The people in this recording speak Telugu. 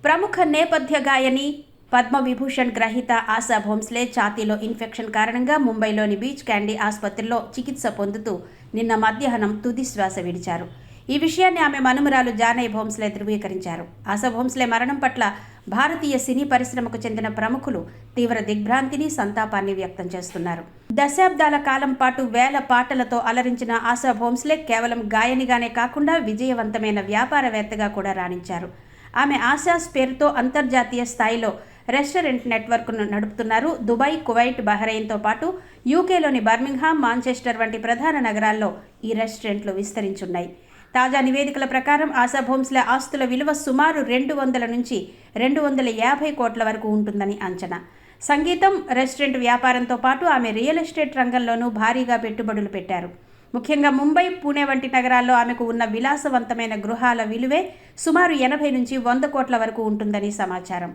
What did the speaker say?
ప్రముఖ నేపథ్య గాయని పద్మవిభూషణ్ గ్రహీత ఆశా భోంస్లే ఛాతీలో ఇన్ఫెక్షన్ కారణంగా ముంబైలోని బీచ్ క్యాండీ ఆసుపత్రిలో చికిత్స పొందుతూ నిన్న మధ్యాహ్నం తుది శ్వాస విడిచారు. ఈ విషయాన్ని ఆమె మనుమరాలు జానై భోంస్లే ధృవీకరించారు. ఆశా భోంస్లే మరణం పట్ల భారతీయ సినీ పరిశ్రమకు చెందిన ప్రముఖులు తీవ్ర దిగ్భ్రాంతిని, సంతాపాన్ని వ్యక్తం చేస్తున్నారు. దశాబ్దాల కాలం పాటు వేల పాటలతో అలరించిన ఆశా భోంస్లే కేవలం గాయనిగానే కాకుండా విజయవంతమైన వ్యాపారవేత్తగా కూడా రాణించారు. ఆమె ఆశాస్ పేరుతో అంతర్జాతీయ స్థాయిలో రెస్టారెంట్ నెట్వర్క్ను నడుపుతున్నారు. దుబాయ్, కువైట్, బహ్రెయిన్తో పాటు యూకేలోని బర్మింగ్హామ్, మాంచెస్టర్ వంటి ప్రధాన నగరాల్లో ఈ రెస్టారెంట్లు విస్తరించున్నాయి. తాజా నివేదికల ప్రకారం ఆశా భోంస్లే ఆస్తుల విలువ సుమారు 200 నుంచి 250 కోట్ల వరకు ఉంటుందని అంచనా. సంగీతం, రెస్టారెంట్ వ్యాపారంతో పాటు ఆమె రియల్ ఎస్టేట్ రంగంలోనూ భారీగా పెట్టుబడులు పెట్టారు. ముఖ్యంగా ముంబై, పూణే వంటి నగరాల్లో ఆమెకు ఉన్న విలాసవంతమైన గృహాల విలువే సుమారు 80 నుంచి 100 కోట్ల వరకు ఉంటుందని సమాచారం.